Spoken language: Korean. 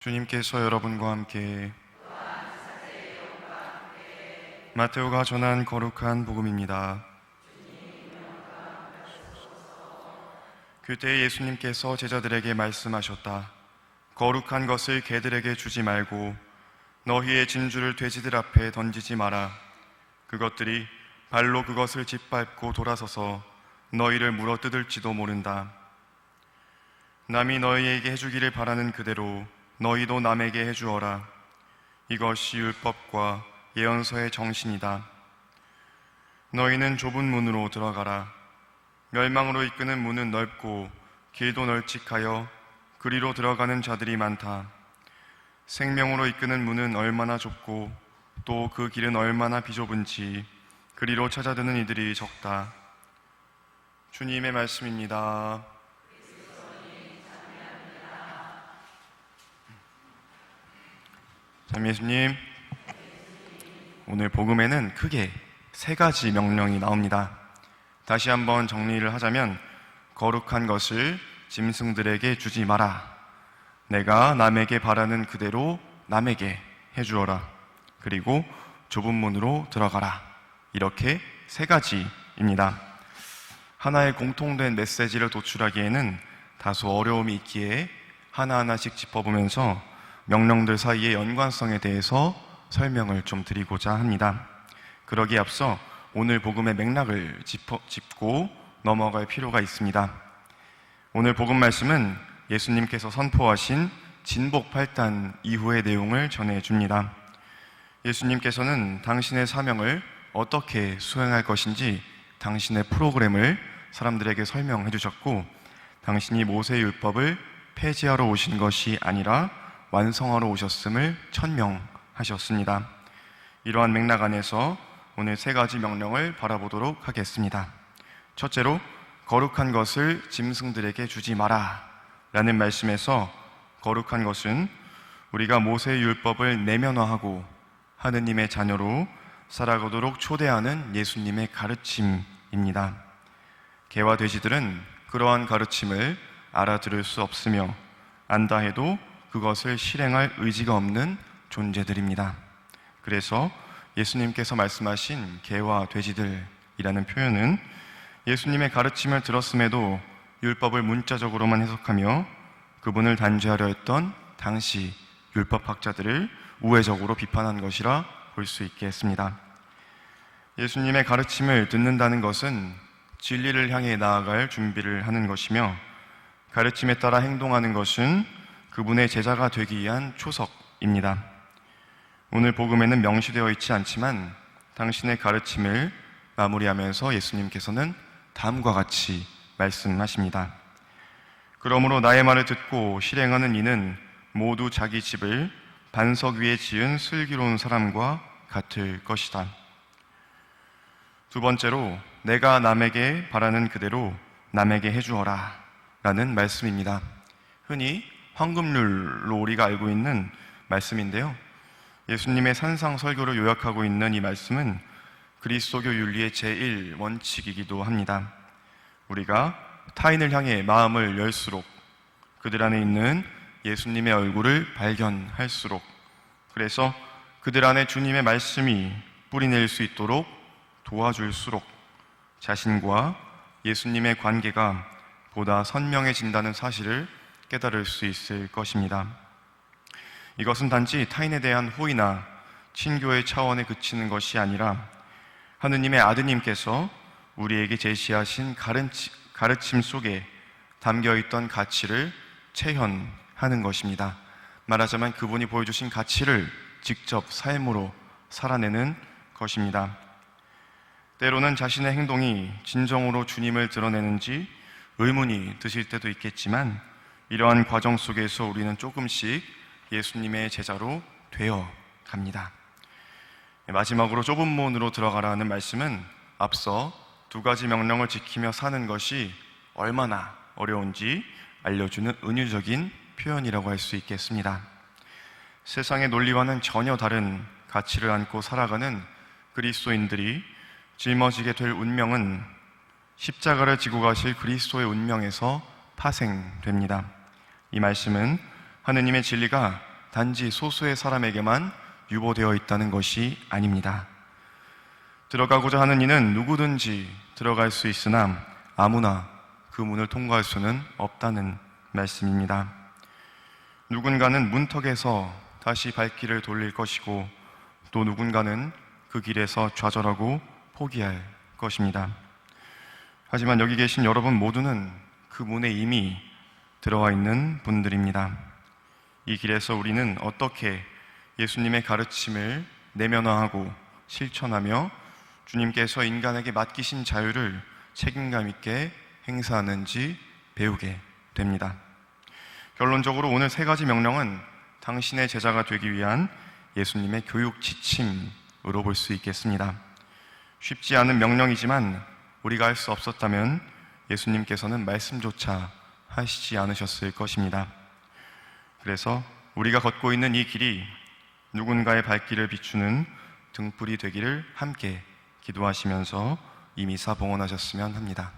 주님께서 여러분과 함께 마테오가 전한 거룩한 복음입니다. 그때 예수님께서 제자들에게 말씀하셨다. 거룩한 것을 개들에게 주지 말고 너희의 진주를 돼지들 앞에 던지지 마라. 그것들이 발로 그것을 짓밟고 돌아서서 너희를 물어뜯을지도 모른다. 남이 너희에게 해주기를 바라는 그대로 너희도 남에게 해주어라. 이것이 율법과 예언서의 정신이다. 너희는 좁은 문으로 들어가라. 멸망으로 이끄는 문은 넓고 길도 널찍하여 그리로 들어가는 자들이 많다. 생명으로 이끄는 문은 얼마나 좁고 또 그 길은 얼마나 비좁은지 그리로 찾아드는 이들이 적다. 주님의 말씀입니다. 참 예수님, 오늘 복음에는 크게 세 가지 명령이 나옵니다. 다시 한번 정리를 하자면 거룩한 것을 짐승들에게 주지 마라. 내가 남에게 바라는 그대로 남에게 해주어라. 그리고 좁은 문으로 들어가라. 이렇게 세 가지입니다. 하나의 공통된 메시지를 도출하기에는 다소 어려움이 있기에 하나하나씩 짚어보면서 명령들 사이의 연관성에 대해서 설명을 좀 드리고자 합니다. 그러기에 앞서 오늘 복음의 맥락을 짚고 넘어갈 필요가 있습니다. 오늘 복음 말씀은 예수님께서 선포하신 진복 8단 이후의 내용을 전해줍니다. 예수님께서는 당신의 사명을 어떻게 수행할 것인지 당신의 프로그램을 사람들에게 설명해 주셨고, 당신이 모세의 율법을 폐지하러 오신 것이 아니라 완성하러 오셨음을 천명하셨습니다. 이러한 맥락 안에서 오늘 세 가지 명령을 바라보도록 하겠습니다. 첫째로, 거룩한 것을 짐승들에게 주지 마라 라는 말씀에서 거룩한 것은 우리가 모세의 율법을 내면화하고 하느님의 자녀로 살아가도록 초대하는 예수님의 가르침입니다. 개와 돼지들은 그러한 가르침을 알아들을 수 없으며 안다 해도 그것을 실행할 의지가 없는 존재들입니다. 그래서 예수님께서 말씀하신 개와 돼지들이라는 표현은 예수님의 가르침을 들었음에도 율법을 문자적으로만 해석하며 그분을 단죄하려 했던 당시 율법학자들을 우회적으로 비판한 것이라 볼 수 있겠습니다. 예수님의 가르침을 듣는다는 것은 진리를 향해 나아갈 준비를 하는 것이며, 가르침에 따라 행동하는 것은 그분의 제자가 되기 위한 초석입니다. 오늘 복음에는 명시되어 있지 않지만 당신의 가르침을 마무리하면서 예수님께서는 다음과 같이 말씀하십니다. 그러므로 나의 말을 듣고 실행하는 이는 모두 자기 집을 반석 위에 지은 슬기로운 사람과 같을 것이다. 두 번째로, 내가 남에게 바라는 그대로 남에게 해주어라 라는 말씀입니다. 흔히 황금률로 우리가 알고 있는 말씀인데요, 예수님의 산상 설교를 요약하고 있는 이 말씀은 그리스도교 윤리의 제1원칙이기도 합니다. 우리가 타인을 향해 마음을 열수록 그들 안에 있는 예수님의 얼굴을 발견할수록, 그래서 그들 안에 주님의 말씀이 뿌리낼 수 있도록 도와줄수록 자신과 예수님의 관계가 보다 선명해진다는 사실을 깨달을 수 있을 것입니다. 이것은 단지 타인에 대한 호의나 친교의 차원에 그치는 것이 아니라 하느님의 아드님께서 우리에게 제시하신 가르침 속에 담겨있던 가치를 체현하는 것입니다. 말하자면 그분이 보여주신 가치를 직접 삶으로 살아내는 것입니다. 때로는 자신의 행동이 진정으로 주님을 드러내는지 의문이 드실 때도 있겠지만, 이러한 과정 속에서 우리는 조금씩 예수님의 제자로 되어 갑니다. 마지막으로 좁은 문으로 들어가라는 말씀은 앞서 두 가지 명령을 지키며 사는 것이 얼마나 어려운지 알려주는 은유적인 표현이라고 할 수 있겠습니다. 세상의 논리와는 전혀 다른 가치를 안고 살아가는 그리스도인들이 짊어지게 될 운명은 십자가를 지고 가실 그리스도의 운명에서 파생됩니다. 이 말씀은 하느님의 진리가 단지 소수의 사람에게만 유보되어 있다는 것이 아닙니다. 들어가고자 하는 이는 누구든지 들어갈 수 있으나 아무나 그 문을 통과할 수는 없다는 말씀입니다. 누군가는 문턱에서 다시 발길을 돌릴 것이고 또 누군가는 그 길에서 좌절하고 포기할 것입니다. 하지만 여기 계신 여러분 모두는 그 문에 이미 들어와 있는 분들입니다. 이 길에서 우리는 어떻게 예수님의 가르침을 내면화하고 실천하며 주님께서 인간에게 맡기신 자유를 책임감 있게 행사하는지 배우게 됩니다. 결론적으로 오늘 3가지 명령은 당신의 제자가 되기 위한 예수님의 교육 지침으로 볼 수 있겠습니다. 쉽지 않은 명령이지만 우리가 할 수 없었다면 예수님께서는 말씀조차 하시지 않으셨을 것입니다. 그래서 우리가 걷고 있는 이 길이 누군가의 발길을 비추는 등불이 되기를 함께 기도하시면서 이 미사 봉헌하셨으면 합니다.